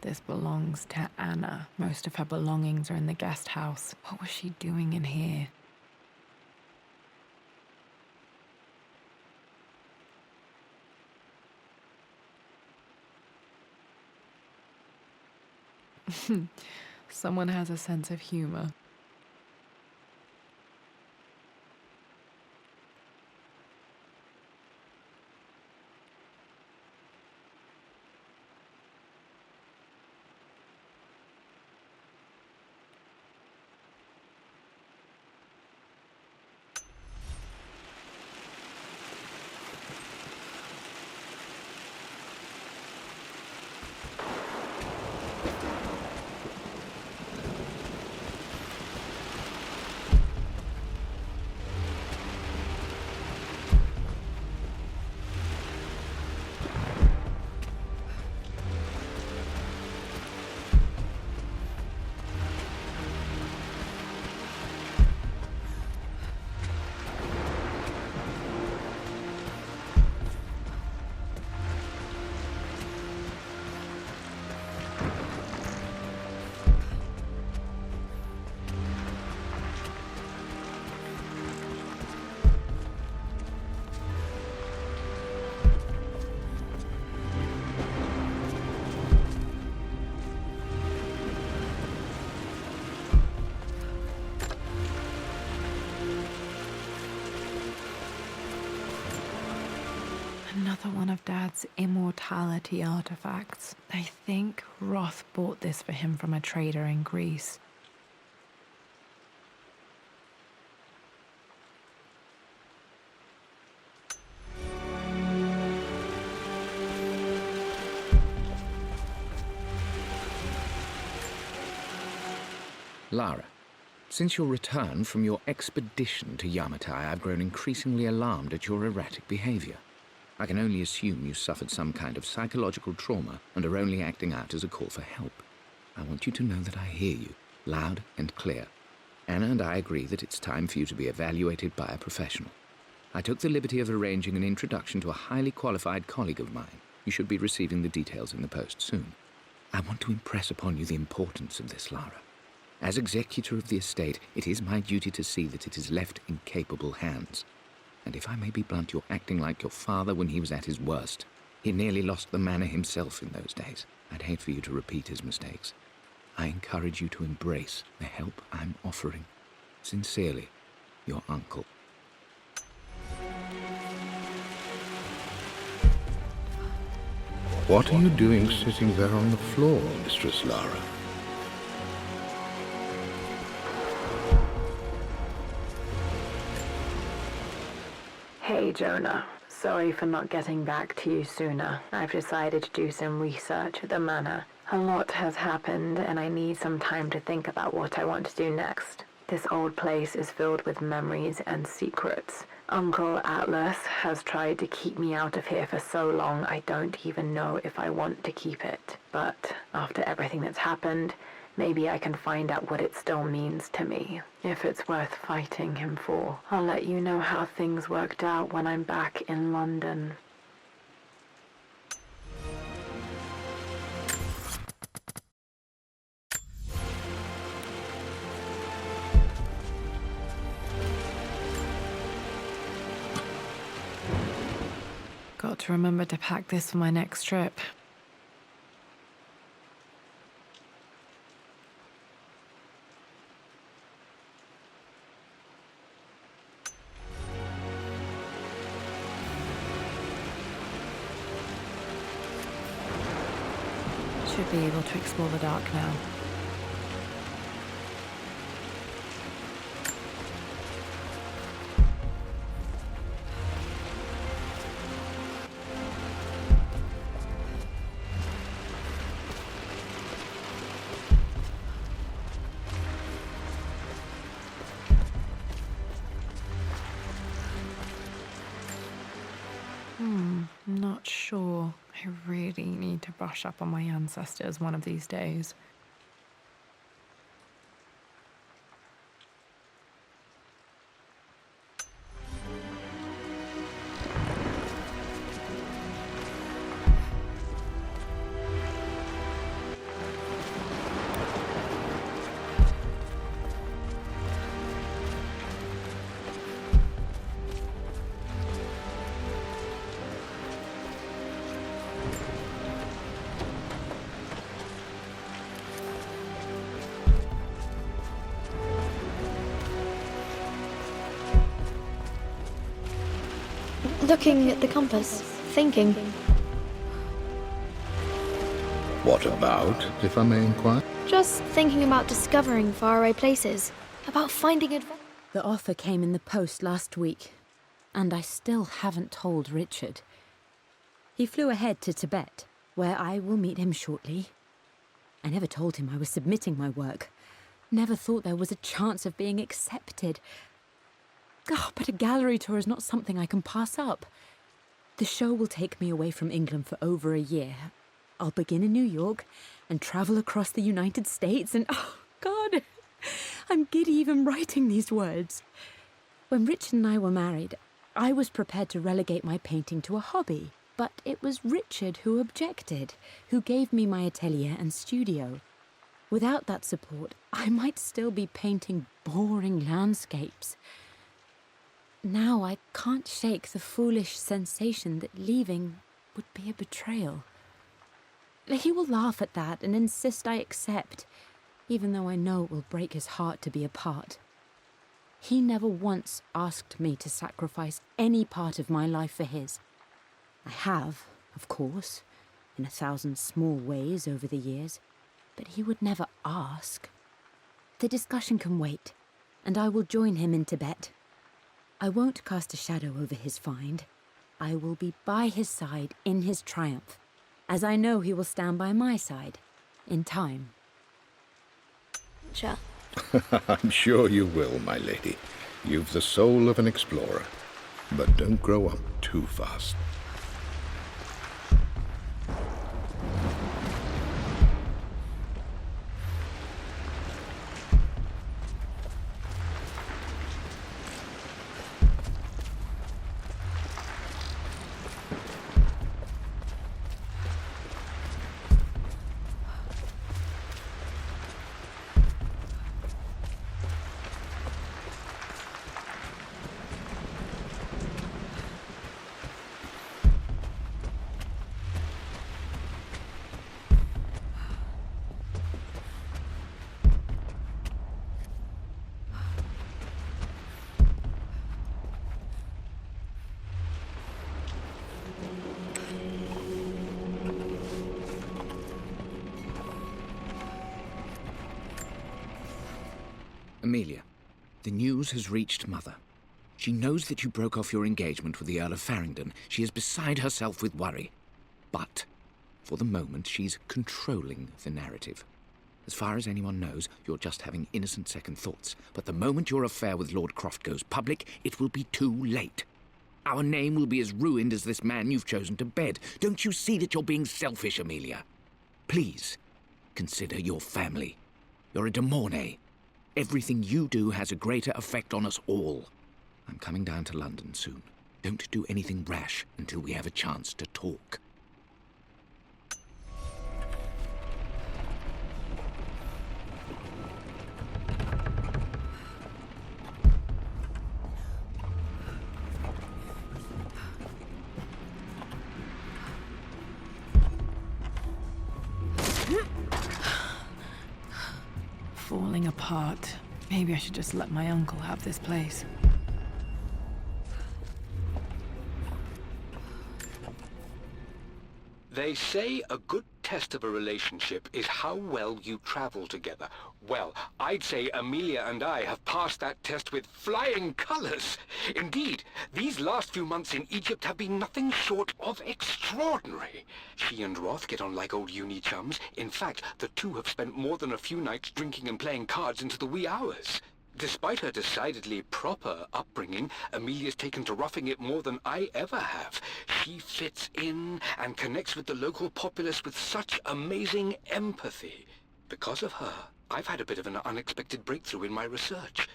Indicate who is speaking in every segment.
Speaker 1: This belongs to Anna. Most of her belongings are in the guest house. What was she doing in here? Someone has a sense of humor. Another one of Dad's immortality artifacts. I think Roth bought this for him from a trader in Greece.
Speaker 2: Lara, since your return from your expedition to Yamatai, I've grown increasingly alarmed at your erratic behavior. I can only assume you suffered some kind of psychological trauma and are only acting out as a call for help. I want you to know that I hear you, loud and clear. Anna and I agree that it's time for you to be evaluated by a professional. I took the liberty of arranging an introduction to a highly qualified colleague of mine. You should be receiving the details in the post soon. I want to impress upon you the importance of this, Lara. As executor of the estate, it is my duty to see that it is left in capable hands. And if I may be blunt, you're acting like your father when he was at his worst. He nearly lost the manor himself in those days. I'd hate for you to repeat his mistakes. I encourage you to embrace the help I'm offering. Sincerely, your uncle.
Speaker 3: What are you doing sitting there on the floor, Mistress Lara?
Speaker 1: Hey, Jonah. Sorry for not getting back to you sooner. I've decided to do some research at the manor. A lot has happened, and I need some time to think about what I want to do next. This old place is filled with memories and secrets. Uncle Atlas has tried to keep me out of here for so long, I don't even know if I want to keep it. But after everything that's happened, maybe I can find out what it still means to me, if it's worth fighting him for. I'll let you know how things worked out when I'm back in London. Got to remember to pack this for my next trip. Should be able to explore the dark now. Not sure. I really need to brush up on my ancestors one of these days.
Speaker 4: Looking at the compass, thinking.
Speaker 3: What about, if I may inquire?
Speaker 4: Just thinking about discovering faraway places, about finding adventure.
Speaker 5: The offer came in the post last week, and I still haven't told Richard. He flew ahead to Tibet, where I will meet him shortly. I never told him I was submitting my work. Never thought there was a chance of being accepted. Oh, but a gallery tour is not something I can pass up. The show will take me away from England for over a year. I'll begin in New York and travel across the United States and, oh, God, I'm giddy even writing these words. When Richard and I were married, I was prepared to relegate my painting to a hobby, but it was Richard who objected, who gave me my atelier and studio. Without that support, I might still be painting boring landscapes. Now I can't shake the foolish sensation that leaving would be a betrayal. He will laugh at that and insist I accept, even though I know it will break his heart to be apart. He never once asked me to sacrifice any part of my life for his. I have, of course, in 1,000 small ways over the years, but he would never ask. The discussion can wait, and I will join him in Tibet. I won't cast a shadow over his find. I will be by his side in his triumph, as I know he will stand by my side, in time.
Speaker 4: Sure.
Speaker 3: I'm sure you will, my lady. You've the soul of an explorer. But don't grow up too fast.
Speaker 2: Amelia, the news has reached Mother. She knows that you broke off your engagement with the Earl of Farringdon. She is beside herself with worry. But, for the moment, she's controlling the narrative. As far as anyone knows, you're just having innocent second thoughts. But the moment your affair with Lord Croft goes public, it will be too late. Our name will be as ruined as this man you've chosen to bed. Don't you see that you're being selfish, Amelia? Please, consider your family. You're a de Mornay. Everything you do has a greater effect on us all. I'm coming down to London soon. Don't do anything rash until we have a chance to talk.
Speaker 1: Falling apart. Maybe I should just let my uncle have this place.
Speaker 6: They say a good test of a relationship is how well you travel together. Well, I'd say Amelia and I have passed that test with flying colors. Indeed, these last few months in Egypt have been nothing short of extraordinary. She and Roth get on like old uni chums. In fact, the two have spent more than a few nights drinking and playing cards into the wee hours. Despite her decidedly proper upbringing, Amelia's taken to roughing it more than I ever have. She fits in and connects with the local populace with such amazing empathy. Because of her, I've had a bit of an unexpected breakthrough in my research.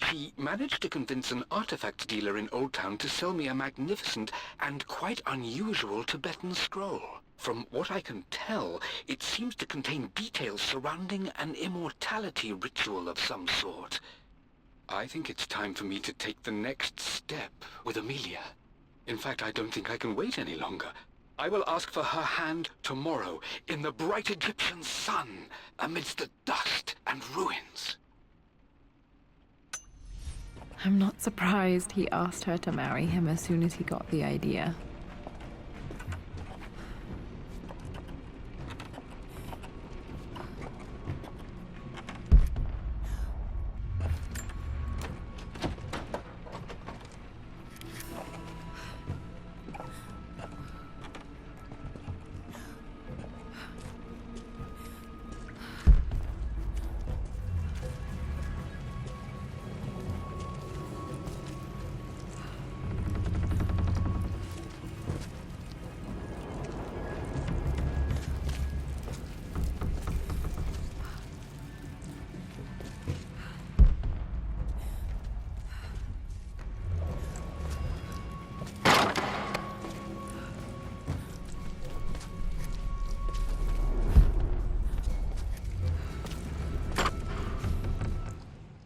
Speaker 6: She managed to convince an artifact dealer in Old Town to sell me a magnificent and quite unusual Tibetan scroll. From what I can tell, it seems to contain details surrounding an immortality ritual of some sort. I think it's time for me to take the next step with Amelia. In fact, I don't think I can wait any longer. I will ask for her hand tomorrow in the bright Egyptian sun amidst the dust and ruins.
Speaker 1: I'm not surprised he asked her to marry him as soon as he got the idea.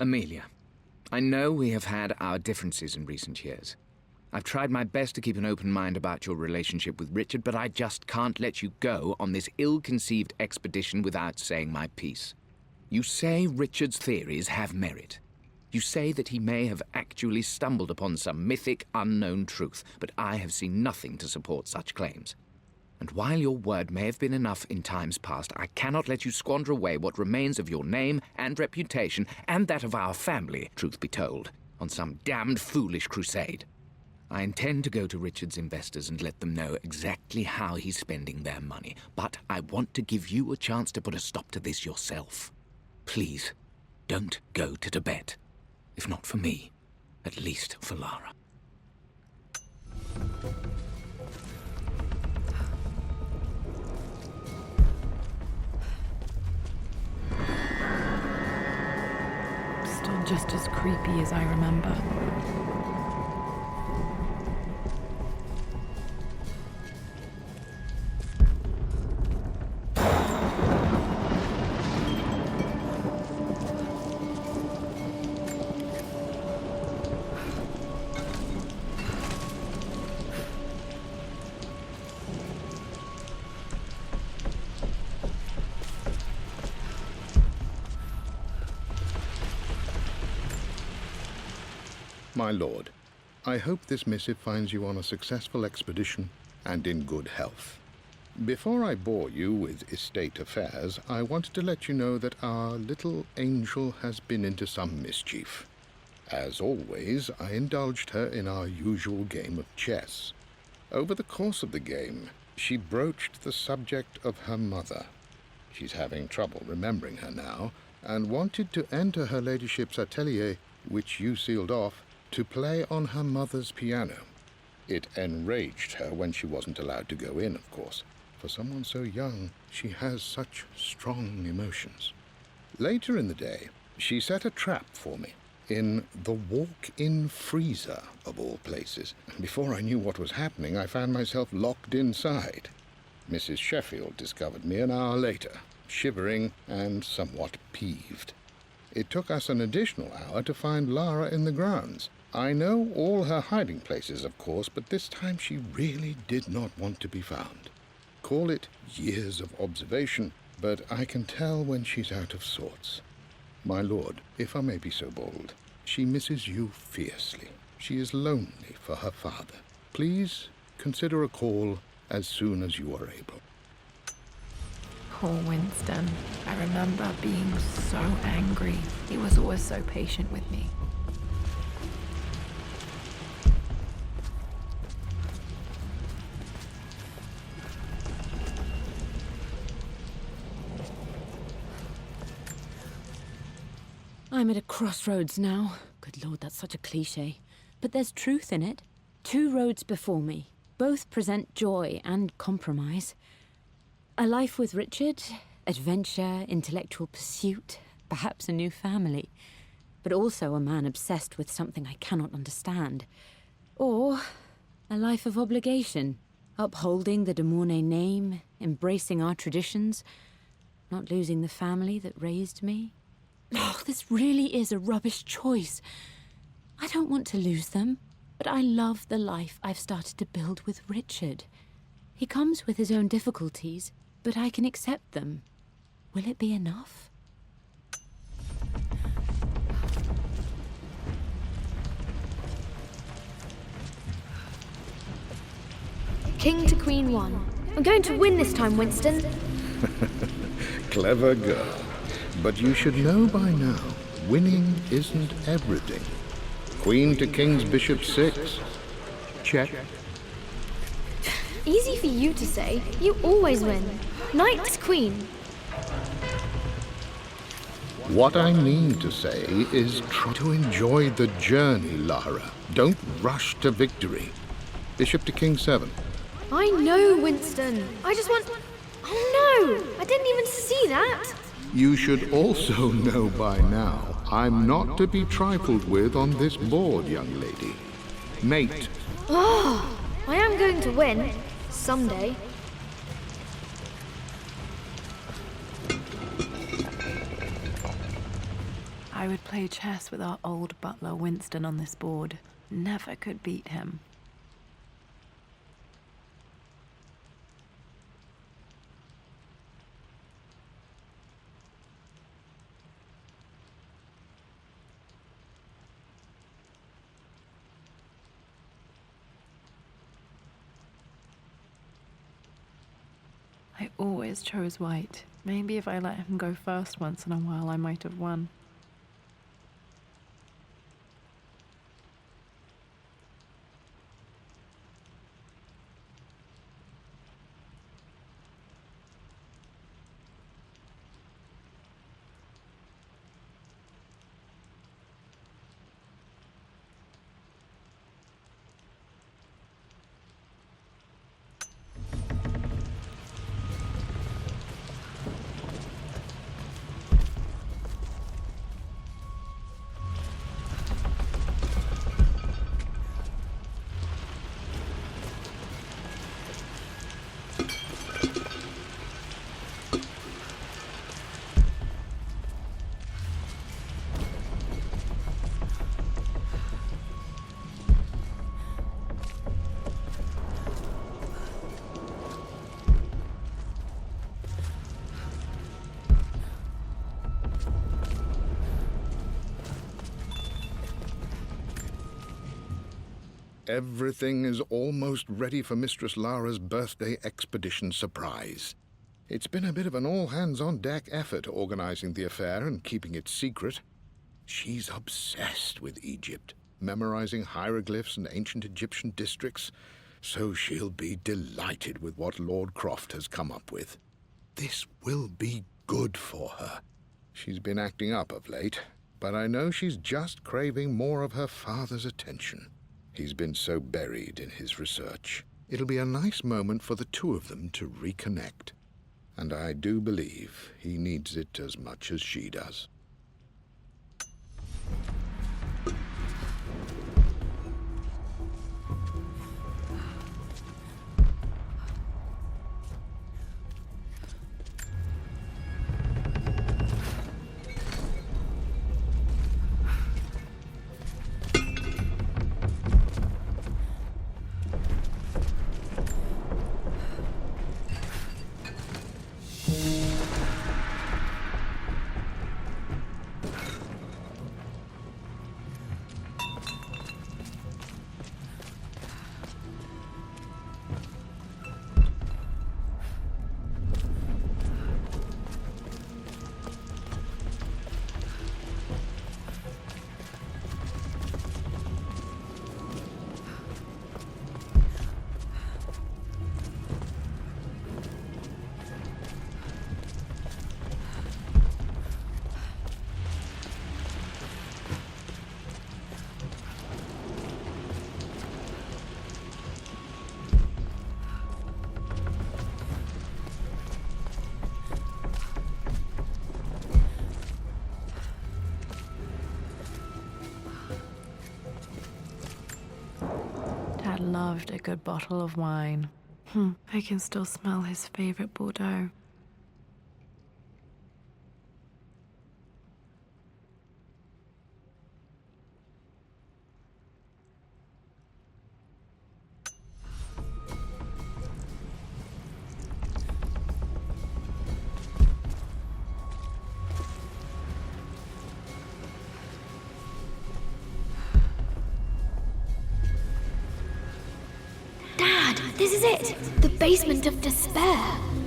Speaker 2: Amelia, I know we have had our differences in recent years. I've tried my best to keep an open mind about your relationship with Richard, but I just can't let you go on this ill-conceived expedition without saying my piece. You say Richard's theories have merit. You say that he may have actually stumbled upon some mythic, unknown truth, but I have seen nothing to support such claims. And while your word may have been enough in times past, I cannot let you squander away what remains of your name and reputation, and that of our family, truth be told, on some damned foolish crusade. I intend to go to Richard's investors and let them know exactly how he's spending their money, but I want to give you a chance to put a stop to this yourself. Please, don't go to Tibet. If not for me, at least for Lara.
Speaker 1: Still just as creepy as I remember.
Speaker 3: My lord, I hope this missive finds you on a successful expedition and in good health. Before I bore you with estate affairs, I wanted to let you know that our little angel has been into some mischief. As always, I indulged her in our usual game of chess. Over the course of the game, she broached the subject of her mother. She's having trouble remembering her now, and wanted to enter her ladyship's atelier, which you sealed off, to play on her mother's piano. It enraged her when she wasn't allowed to go in, of course. For someone so young, she has such strong emotions. Later in the day, she set a trap for me in the walk-in freezer, of all places. And before I knew what was happening, I found myself locked inside. Mrs. Sheffield discovered me an hour later, shivering and somewhat peeved. It took us an additional hour to find Lara in the grounds. I know all her hiding places, of course, but this time she really did not want to be found. Call it years of observation, but I can tell when she's out of sorts. My lord, if I may be so bold, she misses you fiercely. She is lonely for her father. Please consider a call as soon as you are able.
Speaker 1: Poor Winston. I remember being so angry. He was always so patient with me.
Speaker 5: I'm at a crossroads now. Good Lord, that's such a cliche. But there's truth in it. 2 roads before me. Both present joy and compromise. A life with Richard, adventure, intellectual pursuit, perhaps a new family. But also a man obsessed with something I cannot understand. Or a life of obligation, upholding the de Mornay name, embracing our traditions, not losing the family that raised me. Oh, this really is a rubbish choice. I don't want to lose them, but I love the life I've started to build with Richard. He comes with his own difficulties, but I can accept them. Will it be enough?
Speaker 4: King to Queen 1. I'm going to win this time, Winston.
Speaker 3: Clever girl. But you should know by now, winning isn't everything. Queen to King's Bishop 6. Check.
Speaker 4: Easy for you to say. You always win. Knight to Queen.
Speaker 3: What I mean to say is try to enjoy the journey, Lara. Don't rush to victory. Bishop to King 7.
Speaker 4: I know, Winston. I just want... Oh no! I didn't even see that.
Speaker 3: You should also know by now, I'm not to be trifled with on this board, young lady. Mate.
Speaker 4: Oh, I am going to win. Someday.
Speaker 1: I would play chess with our old butler Winston on this board. Never could beat him. I always chose white. Maybe if I let him go first once in a while, I might have won.
Speaker 3: Everything is almost ready for Mistress Lara's birthday expedition surprise. It's been a bit of an all-hands-on-deck effort organizing the affair and keeping it secret. She's obsessed with Egypt, memorizing hieroglyphs and ancient Egyptian districts, so she'll be delighted with what Lord Croft has come up with. This will be good for her. She's been acting up of late, but I know she's just craving more of her father's attention. He's been so buried in his research. It'll be a nice moment for the two of them to reconnect. And I do believe he needs it as much as she does.
Speaker 1: Dad loved a good bottle of wine. I can still smell his favorite Bordeaux.
Speaker 4: Dad, This is it! The basement of despair!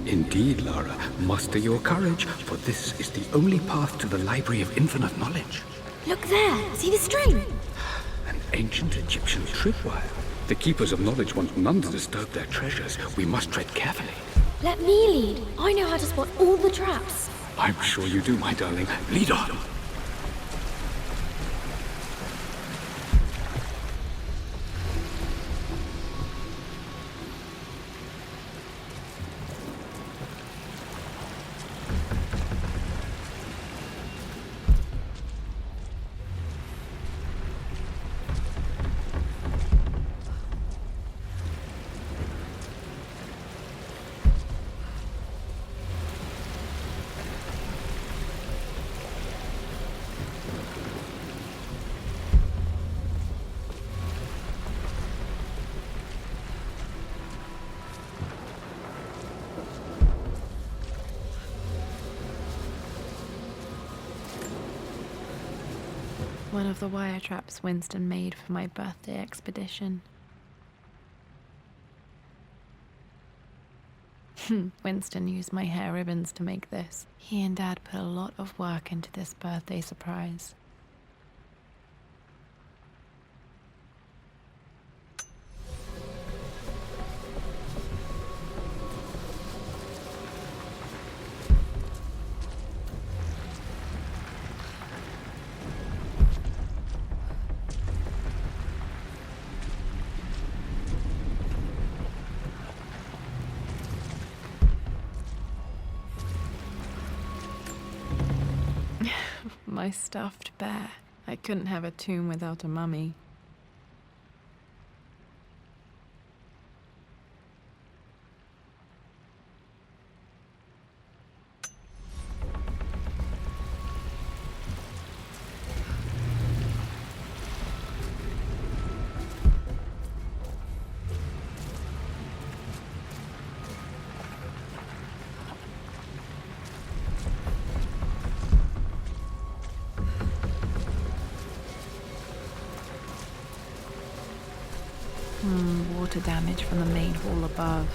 Speaker 6: Indeed, Lara. Muster your courage, for this is the only path to the Library of Infinite Knowledge.
Speaker 4: Look there! See the string?
Speaker 6: An ancient Egyptian tripwire. The Keepers of Knowledge want none to disturb their treasures. We must tread carefully.
Speaker 4: Let me lead. I know how to spot all the traps.
Speaker 6: I'm sure you do, my darling. Lead on.
Speaker 1: One of the wire traps Winston made for my birthday expedition. Winston used my hair ribbons to make this. He and Dad put a lot of work into this birthday surprise. My stuffed bear. I couldn't have a tomb without a mummy. Water damage from the main hall above.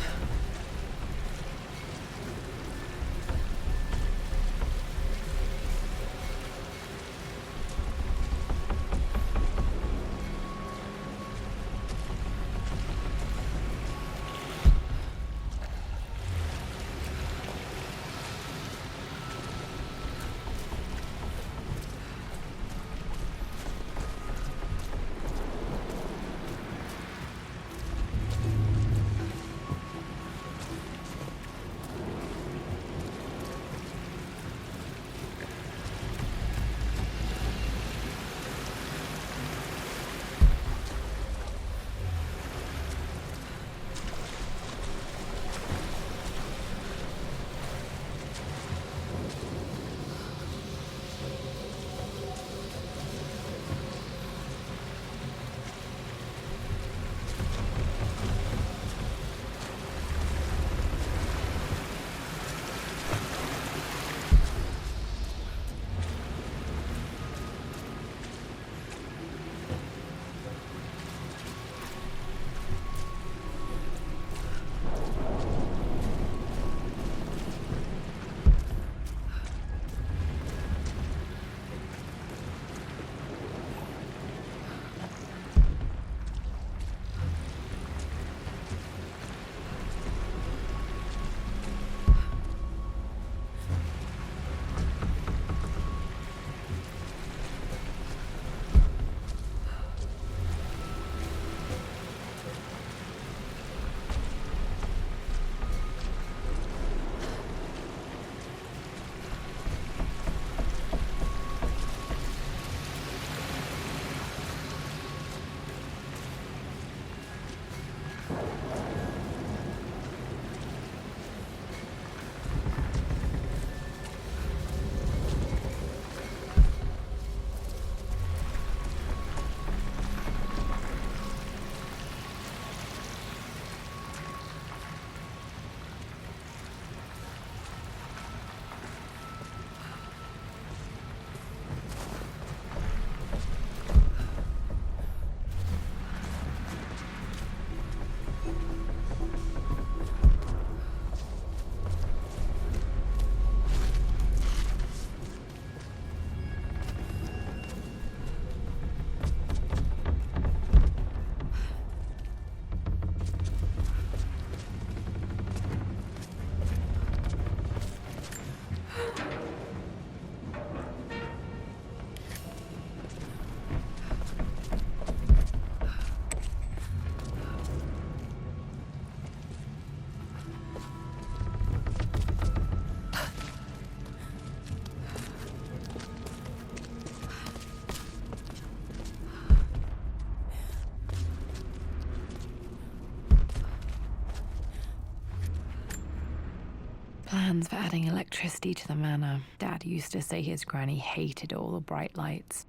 Speaker 1: plans for adding electricity to the manor. Dad used to say his granny hated all the bright lights.